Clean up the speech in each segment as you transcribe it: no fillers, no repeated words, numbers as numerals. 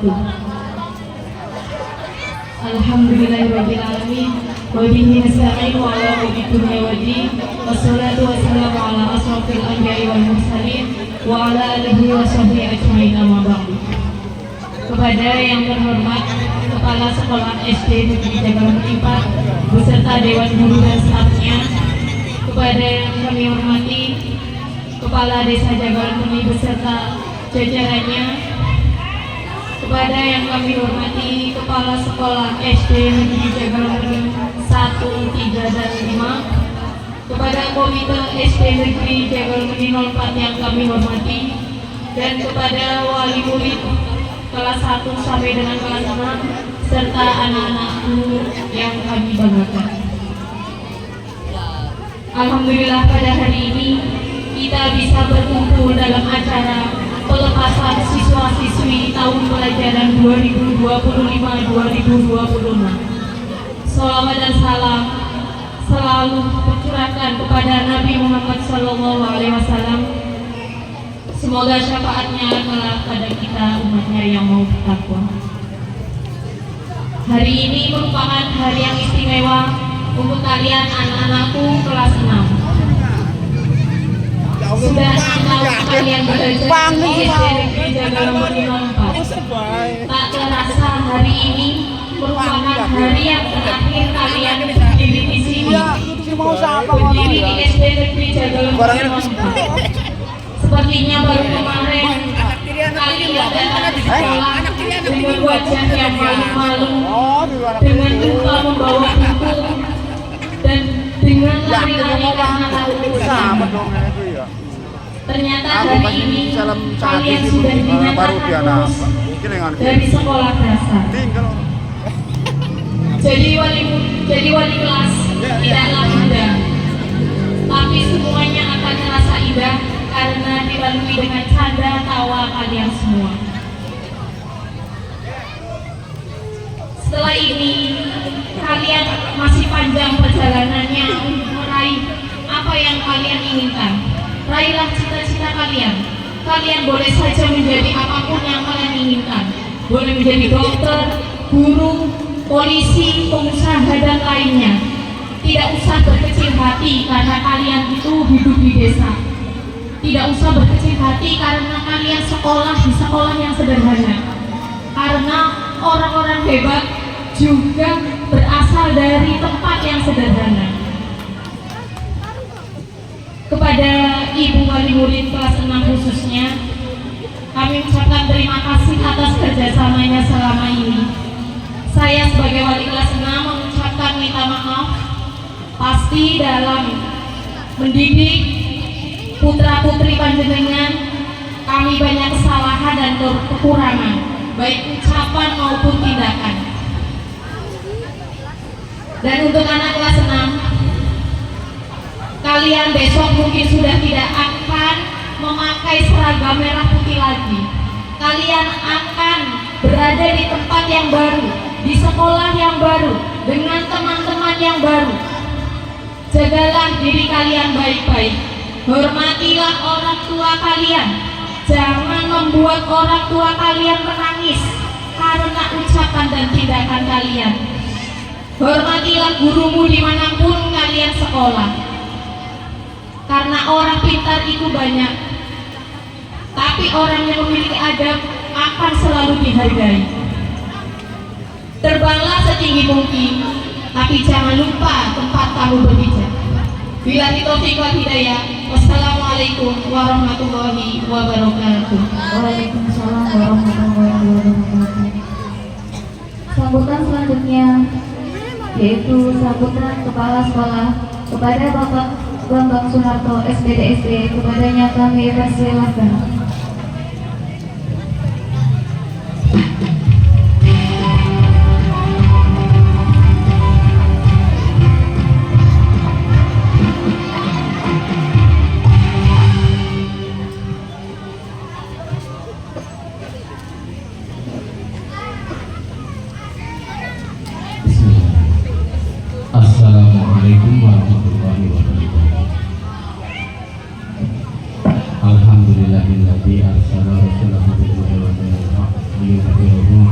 wabarakatuh. Alhamdulillahirabbil alamin wa bihi nasta'in wa ala umuri dunya waddin wassalatu wassalamu ala asrofil anbiya'i wal mursalin wa ala alihi wa sahbihi ajmain amma ba'du. Kepada yang terhormat Kepala Sekolah SD Negeri Jagalan 4 beserta Dewan Guru dan stafnya, kepada yang kami hormati Kepala Desa Jagalan beserta jajarannya, kepada yang kami hormati Kepala Sekolah SD Negeri Jagalan 1, 3, dan 5, kepada Komite SD Negeri Jagalan 04 yang kami hormati, dan kepada wali murid kelas 1 sampai dengan kelas 6 serta anak-anakku yang kami banggakan. Alhamdulillah pada hari ini kita bisa berkumpul dalam acara pelepasan siswa-siswi tahun pelajaran 2025-2026. Shalawat dan salam selalu tercurahkan kepada Nabi Muhammad SAW. Semoga syafaatnya kelak pada kita umatnya yang mau bertakwa. Hari ini merupakan hari yang istimewa untuk kalian anak-anakku kelas 6. Sudah 6 tahun kalian belajar di SD Negeri Jagalan 04. Tak terasa hari ini merupakan hari yang terakhir kalian berdiri di sini. Berdiri di SD Negeri Jagalan 04. Sepertinya baru kemarin kalian datang di sekolah dengan wajah yang malu-malu, dengan lupa membawa buku, dan dengan lari-lari karena takut. Ternyata hari ini kalian sudah dinyatakan lulus dari sekolah dasar. Jadi wali kelas tidaklah mudah, tapi semuanya akan terasa indah karena dilalui dengan canda tawa kalian semua. Setelah ini kalian masih panjang perjalanannya untuk meraih apa yang kalian inginkan. Raihlah cita-cita kalian. Kalian boleh saja menjadi apapun yang kalian inginkan. Boleh menjadi dokter, guru, polisi, pengusaha, dan lainnya. Tidak usah berkecil hati karena kalian itu hidup di desa. Tidak usah berkecil hati karena kalian sekolah di sekolah yang sederhana. Karena orang-orang hebat juga berasal dari tempat yang sederhana. Kepada Ibu Wali Murid kelas 6 khususnya, kami ucapkan terima kasih atas kerjasamanya selama ini. Saya sebagai wali kelas 6 mengucapkan minta maaf. Pasti dalam mendidik putra-putri panjenengan kami banyak kesalahan dan kekurangan, baik ucapan maupun tindakan. Dan untuk anak kelas 6, kalian besok mungkin sudah tidak akan memakai seragam merah putih lagi. Kalian akan berada di tempat yang baru, di sekolah yang baru, dengan teman-teman yang baru. Jagalah diri kalian baik-baik. Hormatilah orang tua kalian. Jangan membuat orang tua kalian menangis karena ucapan dan tindakan kalian. Hormatilah gurumu dimanapun kalian sekolah. Karena orang pintar itu banyak, tapi orang yang memiliki adab akan selalu dihargai. Terbanglah setinggi mungkin, tapi jangan lupa tempat kamu berpijak. Billahi taufiq wal hidayah. Wassalamualaikum warahmatullahi wabarakatuh. Waalaikumsalam warahmatullahi wabarakatuh. Sambutan selanjutnya yaitu sambutan kepala sekolah kepada Bapak Bambang Sunarto SPDSD. Kepadanya kami persilahkan. Assalamualaikum warahmatullahi wabarakatuh. Alhamdulillahilladzi arsala rasulahu bil huda wa dinil haqq liyudhhirahu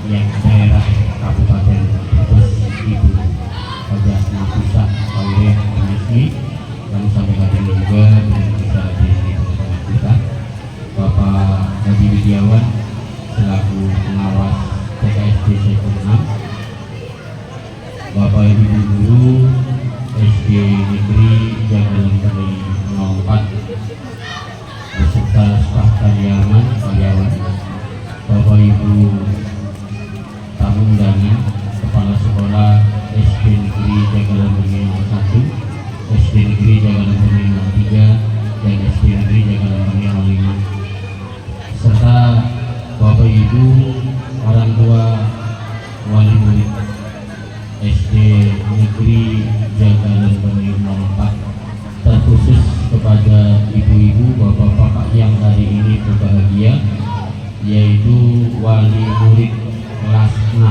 yang daerah Kabupaten Brebes Ibu Ojah Nafisa Kaure MSI, kami sampaikan juga dengan bisa hadir di tengah kita Bapak Haji Widiawan selaku pengawas TKSD Sektor 6, Bapak Ibu Guru SD Negeri Jagalan Peri 04 beserta staf karyawan, Bapak Ibu tamu undangan, Kepala Sekolah SD Negeri Jagalan Peri 01, SD Negeri Jagalan Peri 03, dan SD Negeri Jagalan Peri 05, serta Bapak Ibu orang tua wali murid SD Negeri Jagalan Peri 04, terkhusus kepada ibu-ibu, bapak-bapak yang hari ini berbahagia, yaitu wali murid kelas 6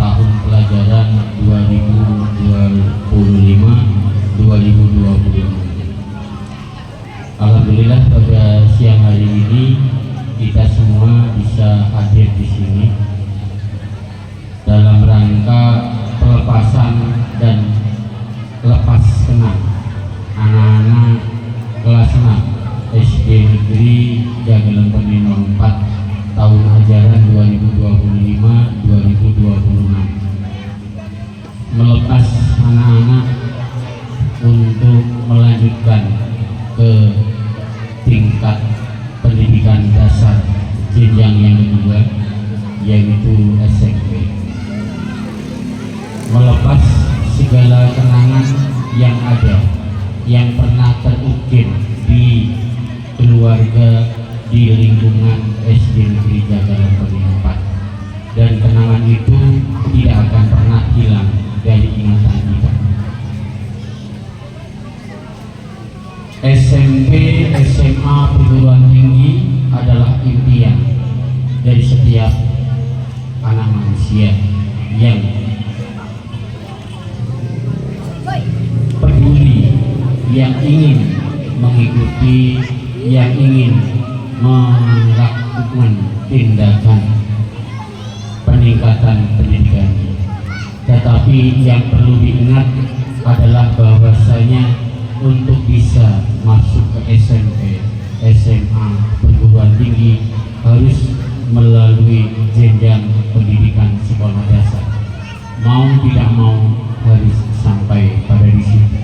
tahun pelajaran 2025-2026. Alhamdulillah pada siang hari ini kita semua bisa hadir di sini dalam rangka pelepasan dan lepas kenal anak-anak kelas 6 SD Negeri Jagalan Peri 04 tahun ajaran 2025-2026, melepas anak-anak untuk melanjutkan ke tingkat pendidikan dasar jenjang yang kedua, yaitu SMP, melepas segala kenangan yang ada, yang pernah terukir di keluarga, di lingkungan SD Negeri Jagalan Peri 04, dan kenangan itu tidak akan pernah hilang dari ingatan kita. SMP, SMA, perguruan tinggi adalah impian dari setiap anak manusia yang peduli, yang ingin mengikuti, yang ingin melakukan tindakan peningkatan pendidikan. Tetapi yang perlu diingat adalah bahwasanya untuk bisa masuk ke SMP, SMA, perguruan tinggi harus melalui jenjang pendidikan sekolah dasar. Mau tidak mau harus sampai pada di situ.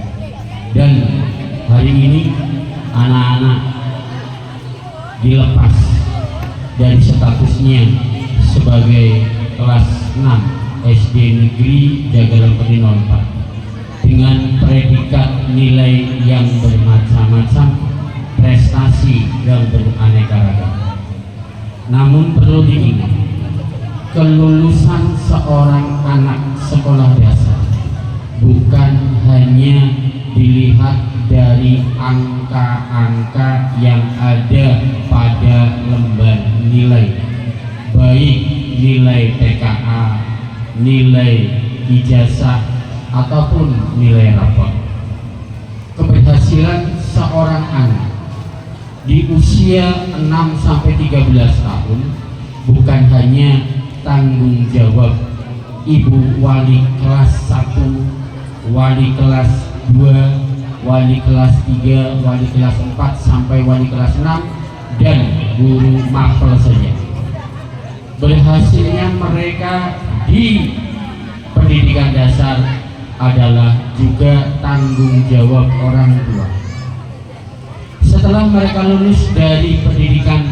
Dan hari ini anak-anak dilepas dari statusnya sebagai kelas 6 SD Negeri Jagalan Peri 04 dengan predikat nilai yang bermacam-macam, prestasi yang beraneka ragam. Namun perlu diingat, kelulusan seorang anak sekolah dasar bukan hanya dilihat dari angka-angka yang ada pada lembar nilai, baik nilai TKA, nilai ijazah, ataupun nilai rapor. Keberhasilan seorang anak di usia 6-13 tahun bukan hanya tanggung jawab ibu wali kelas 1, wali kelas 2, wali kelas 3, wali kelas 4 sampai wali kelas 6, dan guru mapel saja. Berhasilnya mereka di pendidikan dasar adalah juga tanggung jawab orang tua. Setelah mereka lulus dari pendidikan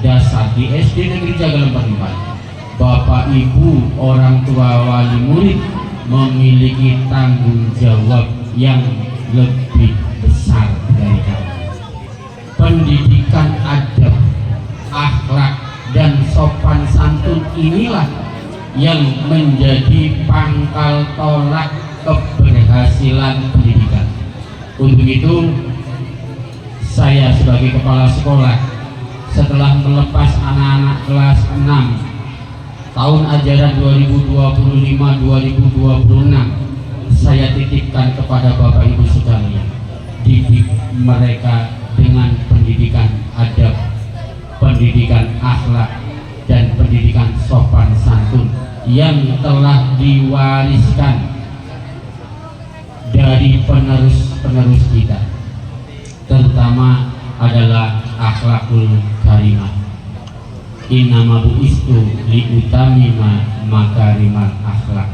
dasar di SD Negeri Jagalan Peri 04, Bapak Ibu orang tua wali murid memiliki tanggung jawab yang lebih besar dari kami. Pendidikan adab, akhlak, dan sopan santun inilah yang menjadi pangkal tolak keberhasilan pendidikan. Untuk itu, saya sebagai kepala sekolah setelah melepas anak-anak kelas 6 tahun ajaran 2025-2026, saya titipkan kepada Bapak Ibu sekalian, didik mereka dengan pendidikan adab, pendidikan akhlak, dan pendidikan sopan santun yang telah diwariskan dari penerus-penerus kita, terutama adalah akhlakul karimah. Innama bu'istu liutamima makarimal akhlak.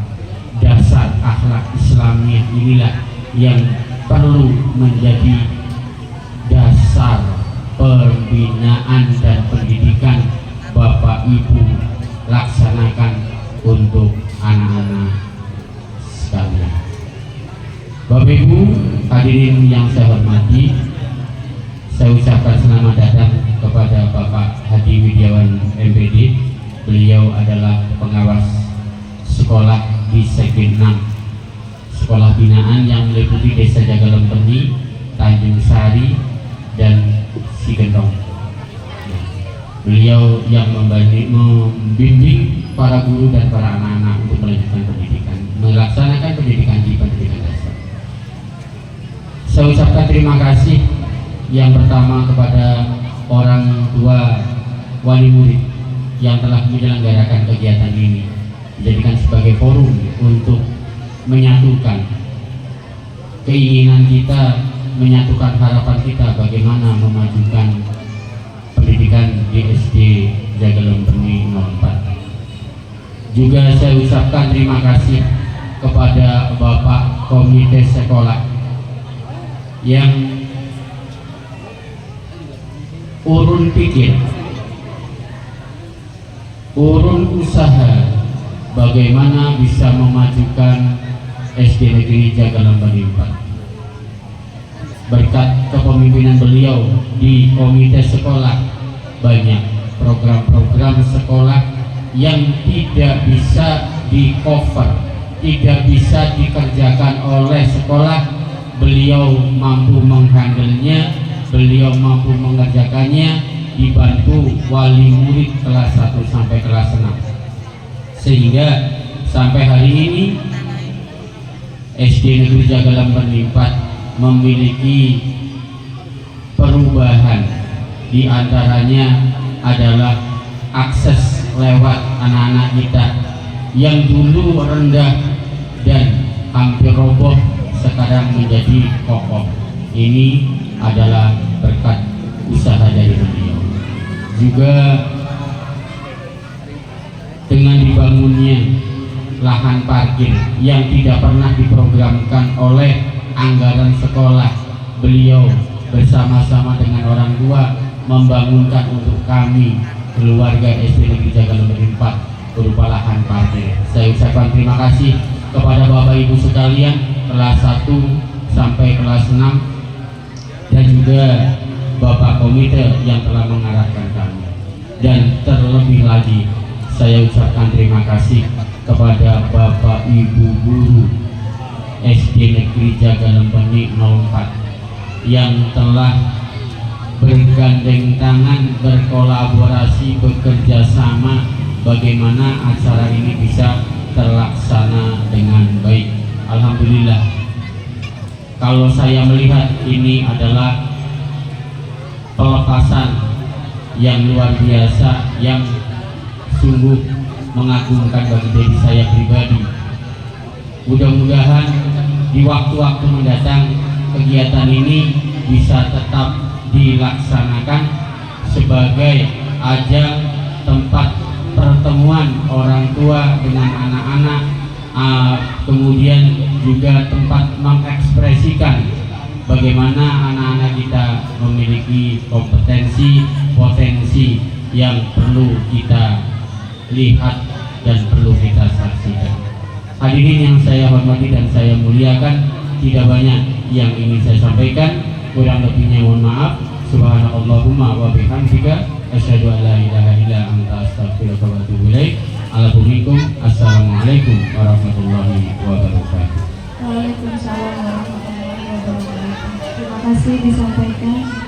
Dasar akhlak Islamiyah inilah yang perlu menjadi dasar pembinaan dan pendidikan Bapak Ibu laksanakan untuk anak-anak sekalian. Bapak Ibu hadirin yang saya hormati, saya ucapkan selamat datang kepada Bapak Hadi Widiawan MPD. Beliau adalah pengawas sekolah di Sekjen 6 sekolah binaan yang meliputi Desa Jagalempeni, Tanjung Sari, dan Sigendong. Beliau yang membimbing para guru dan para anak-anak untuk melanjutkan pendidikan, melaksanakan pendidikan di pendidikan dasar. Saya ucapkan terima kasih yang pertama kepada orang tua wali murid yang telah menyelenggarakan kegiatan ini, dijadikan sebagai forum untuk menyatukan keinginan kita, menyatukan harapan kita bagaimana memajukan pendidikan di SD Jagalempeni 04. Juga saya ucapkan terima kasih kepada Bapak Komite Sekolah yang urun pikir, urun usaha bagaimana bisa memajukan SD Negeri Jagalempeni 4. Berkat kepemimpinan beliau di komite sekolah, banyak program-program sekolah yang tidak bisa di-cover, tidak bisa dikerjakan oleh sekolah, beliau mampu menghandlenya, beliau mampu mengerjakannya, dibantu wali murid kelas 1 sampai kelas 6. Sehingga sampai hari ini SD Negeri Jagalempeni 4 memiliki perubahan, di antaranya adalah akses lewat anak-anak kita yang dulu rendah dan hampir roboh, sekarang menjadi kokoh. Ini adalah berkat usaha dari beliau. Juga dengan dibangunnya lahan parkir yang tidak pernah diprogramkan oleh anggaran sekolah, beliau bersama-sama dengan orang tua membangunkan untuk kami keluarga SD Negeri Jagalempeni 4 berupa lahan parkir. Saya ucapkan terima kasih kepada Bapak Ibu sekalian kelas 1 sampai kelas 6 dan juga Bapak Komite yang telah mengarahkan kami. Dan terlebih lagi saya ucapkan terima kasih kepada Bapak Ibu guru SD Negeri Jagalempeni 04 yang telah bergandeng tangan, berkolaborasi, bekerja sama bagaimana acara ini bisa terlaksana dengan baik. Alhamdulillah, kalau saya melihat ini adalah pelepasan yang luar biasa, yang sungguh mengagumkan bagi diri saya pribadi. Mudah-mudahan di waktu-waktu mendatang kegiatan ini bisa tetap dilaksanakan sebagai ajang tempat pertemuan orang tua dengan anak-anak, kemudian juga tempat mengekspresikan bagaimana anak-anak kita memiliki kompetensi, potensi yang perlu kita lihat dan perlu kita saksikan. Hadirin yang saya hormati dan saya muliakan, tidak banyak yang ingin saya sampaikan, kurang lebihnya mohon maaf. Subhanallahumma wa bihamdika asyhadu an la ilaha illa anta astaghfiruka wa atubu ilaik. Assalamualaikum warahmatullahi wabarakatuh. Waalaikumsalam warahmatullahi wabarakatuh. Terima kasih disampaikan.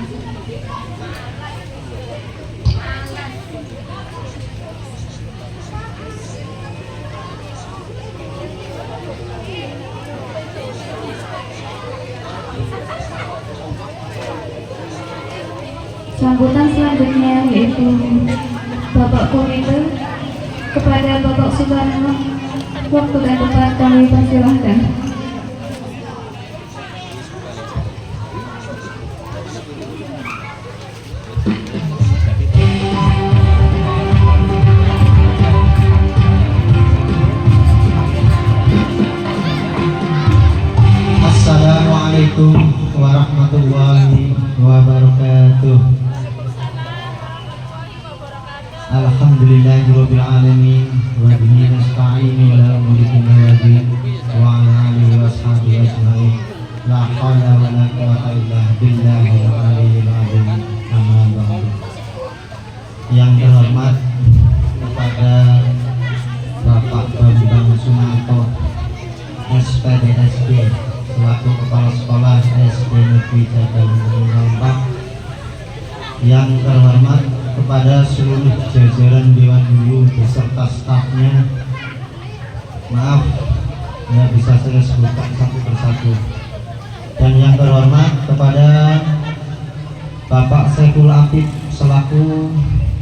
Sambutan selanjutnya yaitu Bapak Komite Kepada Bapak Soekarno, waktu dan tempat kami persilahkan. Assalamualaikum warahmatullahi wabarakatuh. Alhamdulillahirabbil alamin wa bihi nasta'in wa la mulika illa billah wa ala alihi washabihi ajmain. La haula wa la quwwata illa billahil aliyyil azim. Amma ba'du. Yang terhormat kepada Bapak Bambang Sumanto SPDSD selaku Kepala Sekolah SD Negeri Jagalumpeni 4, yang terhormat kepada seluruh jajaran Dewan Guru beserta stafnya. Maaf, nggak bisa saya sebutkan satu persatu. Dan yang terhormat kepada Bapak Saiful Apip selaku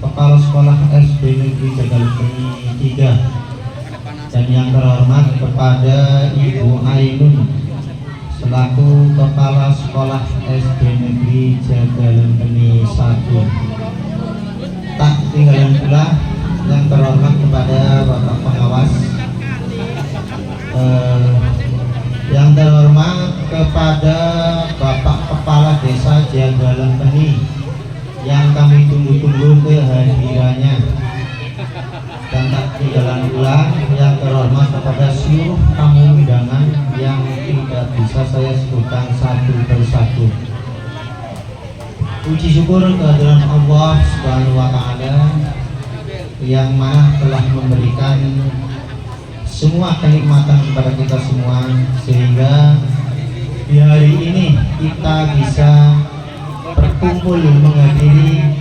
Kepala Sekolah SD Negeri Jagalumpeni 3. Dan yang terhormat kepada Ibu Ainun selaku Kepala Sekolah SD Negeri Jagalumpeni 1. Tak tinggalan pula yang terhormat kepada Bapak Pengawas, yang terhormat kepada Bapak Kepala Desa Jagalumpeni yang kami tunggu-tunggu kehadirannya. Dan tak tinggalan pula yang terhormat kepada seluruh tamu undangan yang tidak bisa saya sebutkan satu persatu. Puji syukur kehadiran Allah Subhanahu wa Ta'ala yang mana telah memberikan semua kenikmatan kepada kita semua, sehingga di hari ini kita bisa berkumpul menghadiri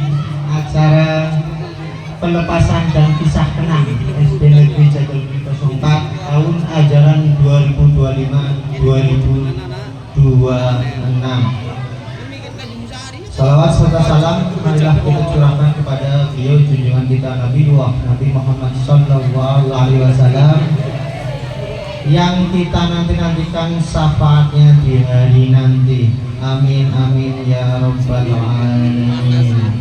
acara pelepasan dan kisah kenang SD Negeri Jagalumpeni 4 tahun ajaran 2025-2026. Salawat serta salam marilah kita curahkan kepada beliau junjungan kita Nabi Muhammad Sallallahu Alaihi Wasallam yang kita nantikan syafaatnya di hari nanti. Amin amin ya rabbal alamin.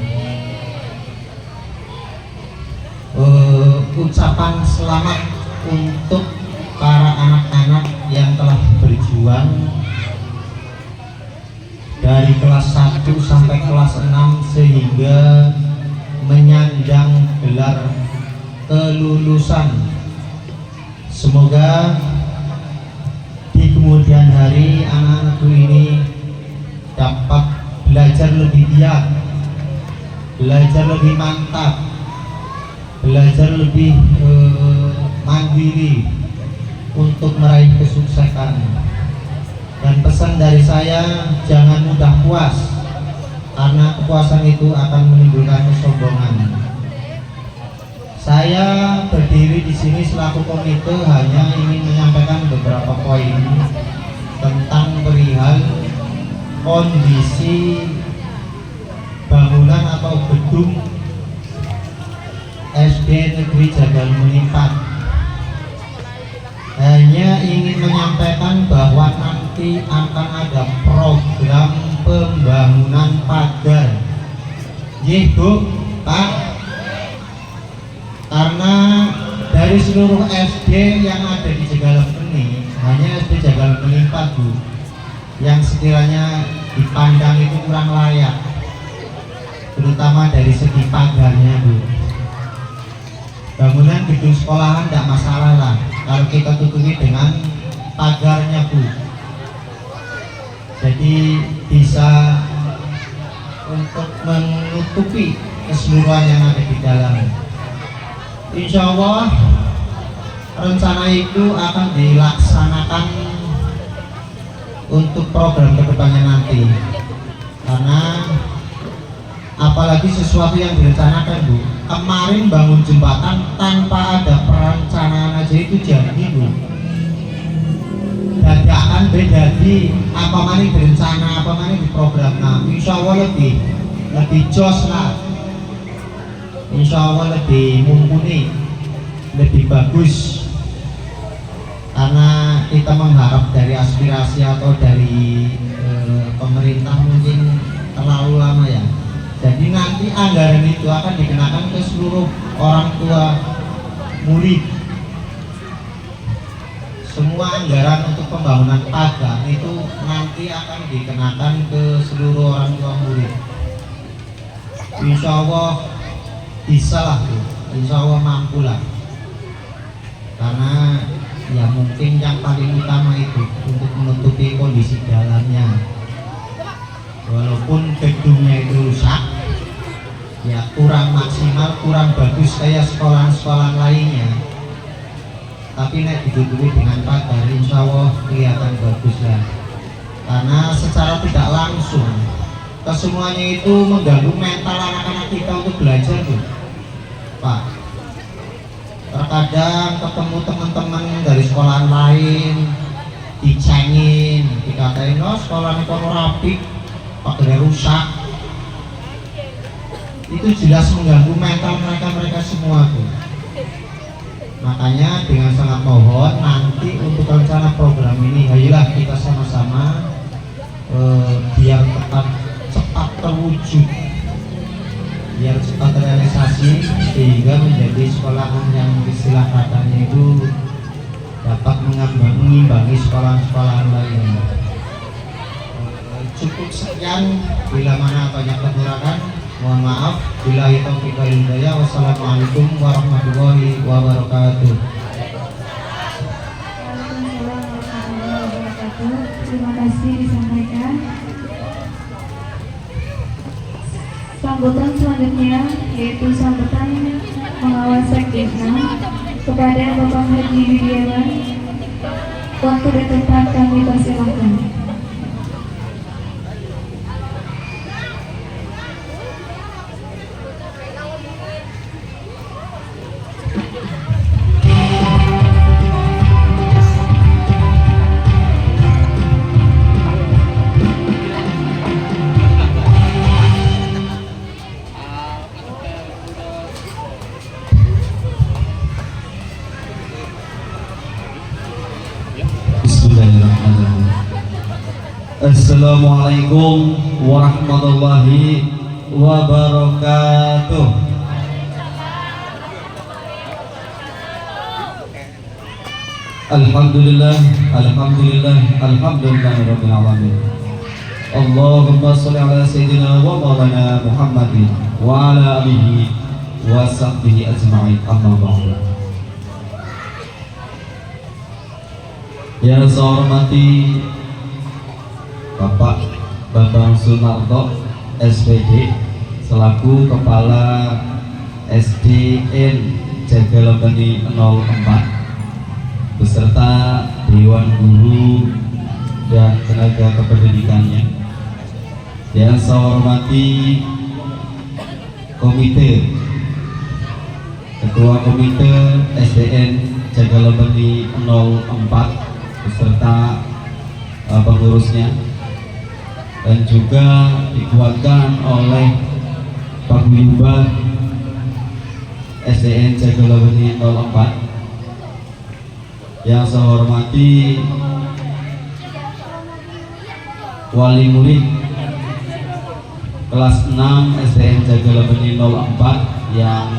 Ucapan selamat untuk para anak-anak yang telah berjuang dari kelas 1 sampai kelas 6 sehingga menyandang gelar kelulusan. Semoga di kemudian hari anak-anakku ini dapat belajar lebih giat, belajar lebih mantap, belajar lebih mandiri untuk meraih kesuksesan. Dan pesan dari saya, jangan mudah puas, karena kepuasan itu akan menimbulkan kesombongan. Saya berdiri di sini selaku komite hanya ingin menyampaikan beberapa poin tentang perihal kondisi bangunan atau gedung SD Negeri Jagalumpeni 4. Hanya ingin menyampaikan bahwa nanti akan ada program pembangunan pagar. Nggih Bu, Pak. Karena dari seluruh SD yang ada di Jagalumpeni, hanya SD Jagalumpeni 4 Bu yang sekiranya dipandang itu kurang layak, terutama dari segi pagarnya Bu. Bangunan gedung sekolahan tidak masalah lah kalau kita tutupi dengan pagarnya Bu, jadi bisa untuk menutupi keseluruhan yang ada di dalam. Insya Allah rencana itu akan dilaksanakan untuk program kedepannya nanti, karena apalagi sesuatu yang direncanakan Bu. Kemarin bangun jembatan tanpa ada perencanaan aja itu jadi Bu. Dadakan beda di apa mana berencana, apa mana di program. Nah, insya Allah lebih jos lah. Insya Allah lebih mumpuni. lebih bagus, karena kita mengharap dari aspirasi atau dari pemerintah mungkin terlalu lama ya. Jadi nanti anggaran itu akan dikenakan ke seluruh orang tua murid. Semua anggaran untuk pembangunan pagang itu nanti akan dikenakan ke seluruh orang tua murid. Insya Allah bisa lah, insya Allah mampu lah. Karena ya mungkin yang paling utama itu untuk menutupi kondisi jalannya. Walaupun gedungnya itu rusak, ya kurang maksimal, kurang bagus kayak sekolah-sekolah lainnya, tapi nek ditutupi dengan pagar insya Allah kelihatan bagus lah. Karena secara tidak langsung kesemuanya itu mengganggu mental anak-anak kita untuk belajar tuh Pak. Terkadang ketemu teman-teman dari sekolah lain dicengin, dikatain oh sekolah ini kono rapi, pagarnya rusak. Itu jelas mengganggu mental mereka semua tuh. Makanya dengan sangat mohon nanti untuk rencana program ini ayolah kita sama-sama biar cepat terwujud, biar cepat terrealisasi, sehingga menjadi sekolahan yang istilah katanya itu dapat mengimbangi sekolah-sekolahan lainnya. Cukup sekian, bila mana banyak kekurangan mohon maaf. Billahi taufiq wal hidayah. Wassalamualaikum warahmatullahi wabarakatuh. Waalaikumsalam warahmatullahi wabarakatuh. Terima kasih disampaikan. Sambutan selanjutnya yaitu sambutan pengawas Sekdiknas kepada Bapak Haji Widiawan. Waktu dan tempat kami persilahkan. Assalamualaikum warahmatullahi wabarakatuh. Alhamdulillah, alhamdulillah, alhamdulillahirabbil alamin. Allahumma shalli ala sayyidina wa maulana Muhammadin wa ala alihi wa sahbihi ajma'in. Amma ba'du. Yang saya hormati Bapak Bambang Sunarto SPD selaku Kepala SDN Jagalabani 04 beserta Dewan Guru dan tenaga kependidikannya. Yang saya hormati Ketua Komite SDN Jagalabani 04 beserta pengurusnya, dan juga dikuatkan oleh Pak Guyuban SDN Jagalabani 04. Yang saya hormati wali murid kelas 6 SDN Jagalabani 04 yang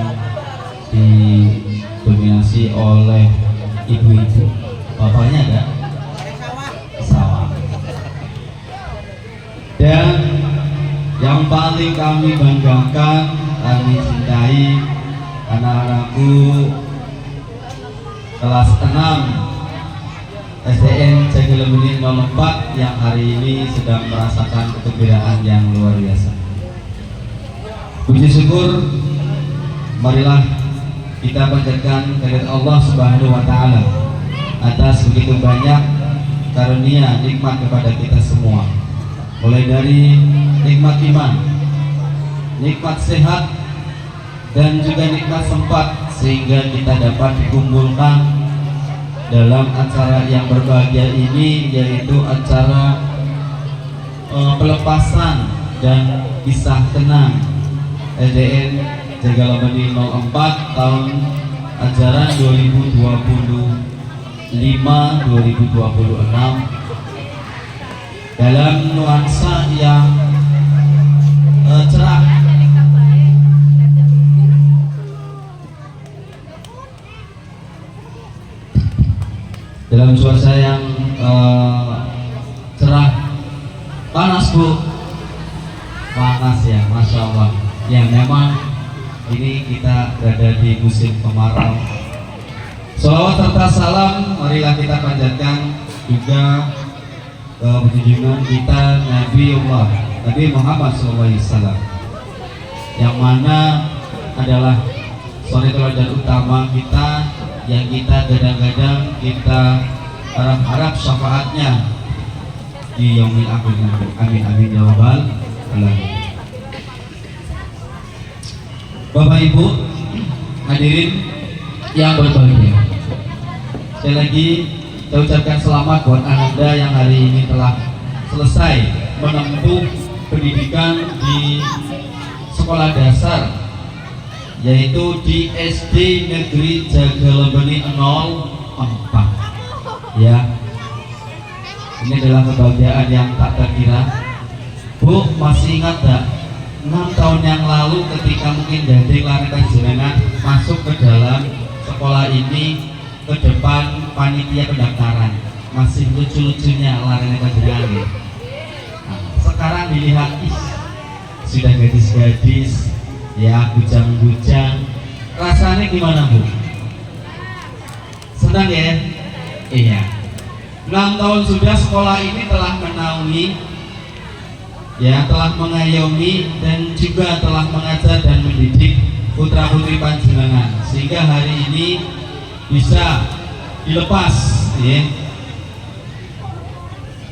didominasi oleh ibu-ibu. Bapaknya ada? Sawah. Dan yang paling kami banggakan, kami cintai anak-anakku kelas 6 SDN Jagalabani 04 yang hari ini sedang merasakan kegembiraan yang luar biasa. Puji syukur, marilah kita panjatkan kehadirat Allah Subhanahu wa taala atas begitu banyak karunia nikmat kepada kita semua. Mulai dari nikmat iman, nikmat sehat, dan juga nikmat sempat, sehingga kita dapat dikumpulkan dalam acara yang berbahagia ini, yaitu acara pelepasan dan kisah kenang SDN Jagalabani 04 tahun ajaran 2025-2026 dalam nuansa yang cerah. Dalam cuaca yang cerah. Panas Bu, panas ya, Masya Allah. Ya memang ini kita berada di musim kemarau. Salawat serta salam marilah kita panjatkan juga junjungan kita Nabi Muhammad SAW, yang mana adalah suri teladan utama kita, yang kita gadang-gadang, kita harap-harap syafaatnya di yaumil akhir. Amin amin ya rabbal alamin. Bapak Ibu hadirin yang berbahagia, sekali lagi saya ucapkan selamat buat Anda yang hari ini telah selesai menempuh pendidikan di sekolah dasar, yaitu di SD Negeri Jagalembeni 04 ya. Ini adalah kebahagiaan yang tak terkira. Bu, masih ingat gak 6 tahun yang lalu ketika mungkin Dadeng Larekan Jenengan masuk ke dalam sekolah ini, ke depan panitia pendaftaran, masih lucu-lucunya Larekan Jenengan. Nah, sekarang dilihat, sudah gadis-gadis ya, bujang-bujang. Rasanya gimana Bu? Senang ya? Iya. 6 tahun sudah sekolah ini telah menaungi ya, telah mengayomi dan juga telah mengajar dan mendidik putra-putri panjenengan, sehingga hari ini bisa dilepas ya.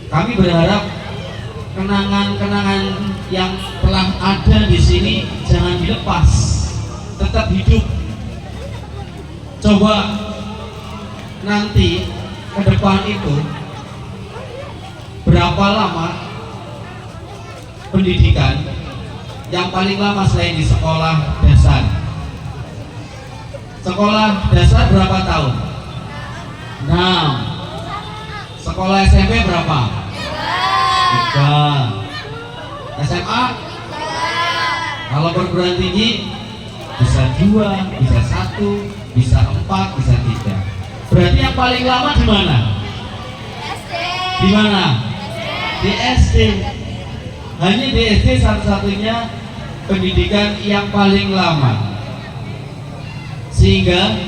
Kami berharap kenangan-kenangan yang telah ada di sini jangan dilepas, tetap hidup. Coba nanti ke depan itu berapa lama pendidikan yang paling lama selain di sekolah dasar? Sekolah dasar berapa tahun? 6. Sekolah SMP berapa? 3. SMA? Kalau perguruan tinggi bisa 2, bisa 1, bisa 4, bisa 3. Berarti yang paling lama di mana? Di mana? Di SD. Hanya di SD satu-satunya pendidikan yang paling lama. Sehingga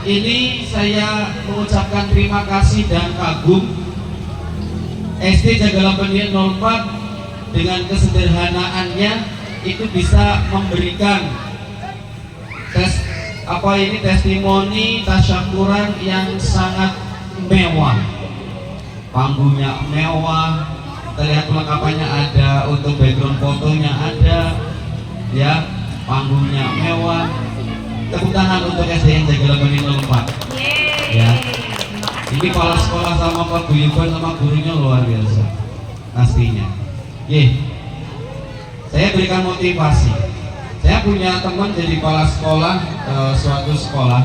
ini saya mengucapkan terima kasih dan kagum SD Jagalembeni 04 dengan kesederhanaannya itu bisa memberikan testimoni tasyakuran yang sangat mewah. Panggungnya mewah, terlihat kelengkapannya ada, untuk background fotonya ada ya, panggungnya mewah. Tepuk tangan untuk SDN Jagalembeni 04 ya. Ini kepala sekolah sama Pak Guyuban sama gurunya luar biasa pastinya. Saya berikan motivasi. Saya punya teman jadi kepala sekolah suatu sekolah,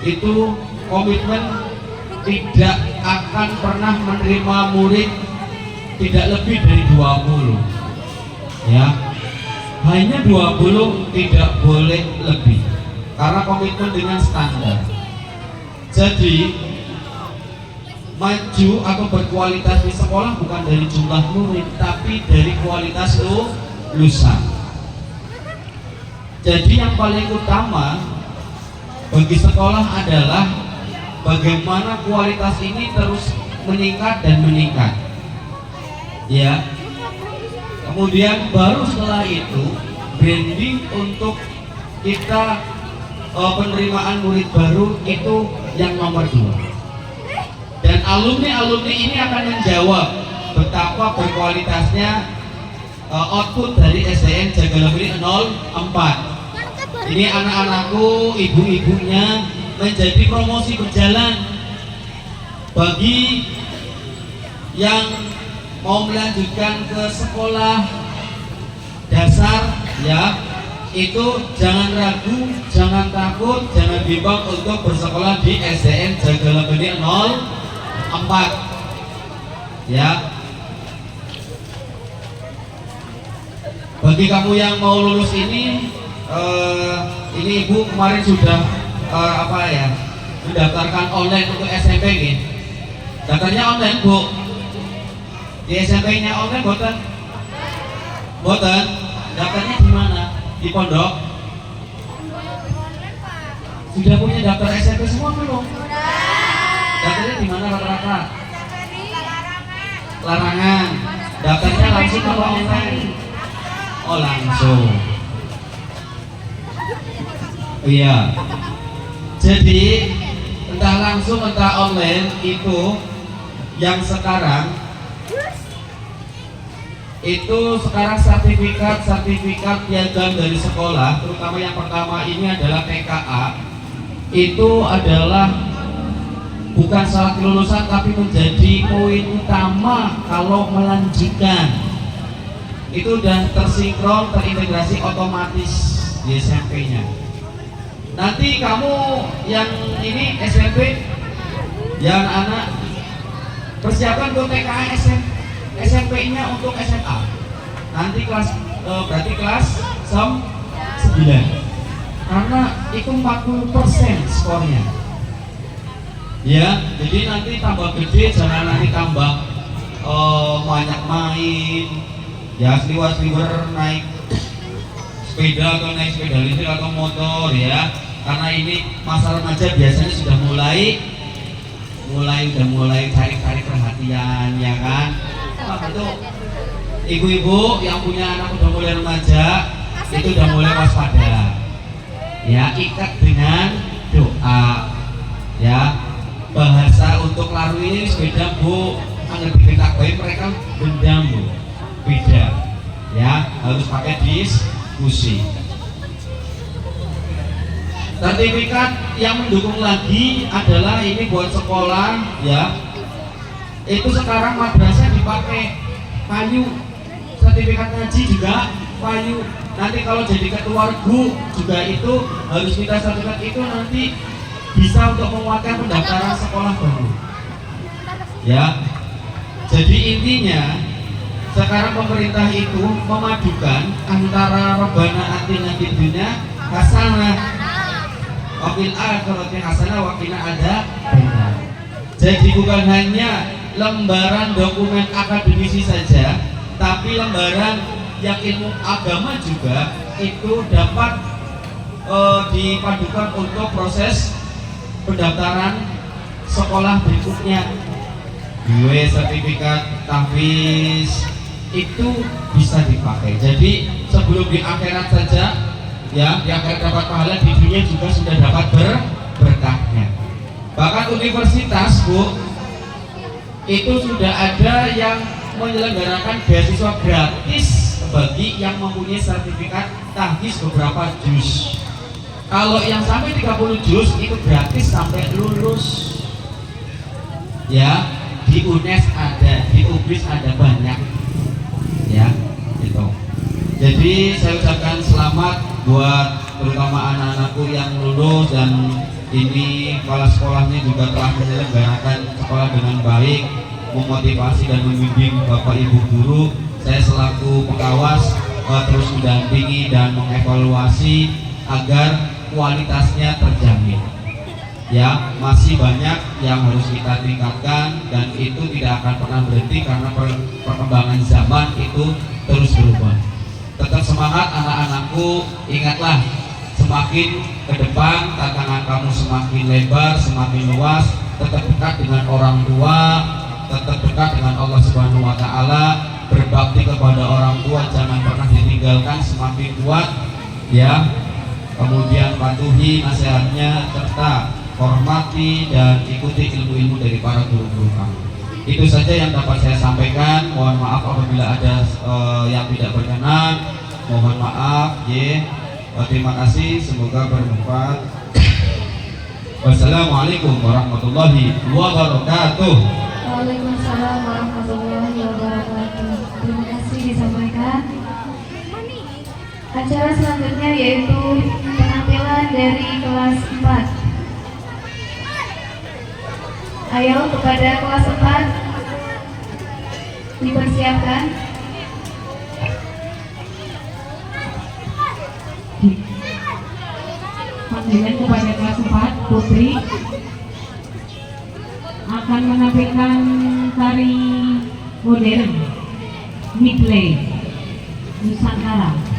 itu komitmen tidak akan pernah menerima murid tidak lebih dari 20 ya, hanya 20, tidak boleh lebih, karena komitmen dengan standar. Jadi maju atau berkualitas di sekolah bukan dari jumlah murid, tapi dari kualitas lulusan. Jadi yang paling utama bagi sekolah adalah bagaimana kualitas ini terus meningkat dan meningkat ya. Kemudian baru setelah itu branding untuk kita penerimaan murid baru itu yang nomor 2. Dan alumni ini akan menjawab betapa berkualitasnya output dari SDN Jagalembeni 04. Ini anak-anakku, ibu-ibunya menjadi promosi berjalan bagi yang mau melanjutkan ke sekolah dasar ya. itu jangan ragu, jangan takut, jangan bimbang untuk bersekolah di SDN Jagalan Benih 04 ya. Bagi kamu yang mau lulus ini Ibu kemarin sudah mendaftarkan online untuk SMP nih. Daftarnya online Bu. Di SMP-nya online boten? Boten. Daftarnya di mana? Di pondok? Sudah punya daftar SMP semua belum? Daftarnya di mana rata-rata? Larangan. Daftarnya langsung atau online? Oh langsung. Iya. Jadi entah langsung entah online itu yang sekarang sertifikat piagam dari sekolah, terutama yang pertama ini adalah PKA, itu adalah bukan syarat kelulusan tapi menjadi poin utama kalau melanjutkan. Itu udah tersinkron, terintegrasi otomatis di SMP-nya. Nanti kamu yang ini SMP, yang anak persiapan untuk TKA SMP-nya untuk SMA. Nanti berarti kelas 9. Karena itu 40% skornya. Ya, jadi nanti tambah gede, jangan nanti tambah banyak main. Ya, sliwer naik sepeda atau naik sepeda listrik atau motor ya. Karena ini masa remaja biasanya sudah mulai cari perhatian ya kan. Itu ibu-ibu yang punya anak udah mulai remaja itu udah mulai waspada ya, ikat dengan doa ya. Bahasa untuk laru ini beda Bu, anggar dibentak baik mereka bendam Bu, beda ya, harus pakai diskusi. Sertifikat yang mendukung lagi adalah ini buat sekolah ya. Itu sekarang madrasah dipakai payu, sertifikat ngaji juga payu. Nanti kalau jadi ketua regu juga itu harus minta sertifikat, itu nanti bisa untuk menguatkan pendaftaran sekolah baru ya. Jadi intinya sekarang pemerintah itu memadukan antara Rabbana atina fid dunya hasanah wa fil akhirati hasanah wa qina adzabannar. Jadi bukan hanya lembaran dokumen akademisi saja, tapi lembaran yang ilmu agama juga itu dapat dipadukan untuk proses pendaftaran sekolah berikutnya. Gue sertifikat tahfiz itu bisa dipakai. Jadi sebelum di akhirat saja ya, di akhirat dapat pahala, di dunia juga sudah dapat berkahnya. Bahkan universitas Bu, itu sudah ada yang menyelenggarakan beasiswa gratis bagi yang mempunyai sertifikat tahfiz beberapa juz. Kalau yang sampai 30 juz itu gratis sampai lulus ya. Di UNES ada, di UBRIS ada banyak ya gitu. Jadi saya ucapkan selamat buat terutama anak-anakku yang lulus, dan ini kepala sekolahnya juga telah menyelenggarakan sekolah dengan baik, memotivasi dan membimbing Bapak Ibu guru. Saya selaku pengawas terus mendampingi dan mengevaluasi agar kualitasnya terjamin. Ya, masih banyak yang harus kita tingkatkan, dan itu tidak akan pernah berhenti karena perkembangan zaman itu terus berubah. Tetap semangat anak-anakku, ingatlah semakin ke depan tantangan kamu semakin lebar, semakin luas. Tetap dekat dengan orang tua, tetap dekat dengan Allah Subhanahu wa Ta'ala, berbakti kepada orang tua, jangan pernah ditinggalkan, semakin kuat ya. Kemudian patuhi nasihatnya serta hormati dan ikuti ilmu-ilmu dari para guru-guru kamu. Itu saja yang dapat saya sampaikan. Mohon maaf apabila ada yang tidak berkenan. Mohon maaf. Terima kasih. Semoga bermanfaat. Wassalamualaikum warahmatullahi wabarakatuh. Waalaikumsalam warahmatullahi wabarakatuh. Terima kasih disampaikan. Acara selanjutnya yaitu penampilan dari kelas 4. Ayo kepada kelas 4 dipersiapkan. Panggilan kepada kelas 4, Putri akan menampilkan tari modern Midley Nusantara.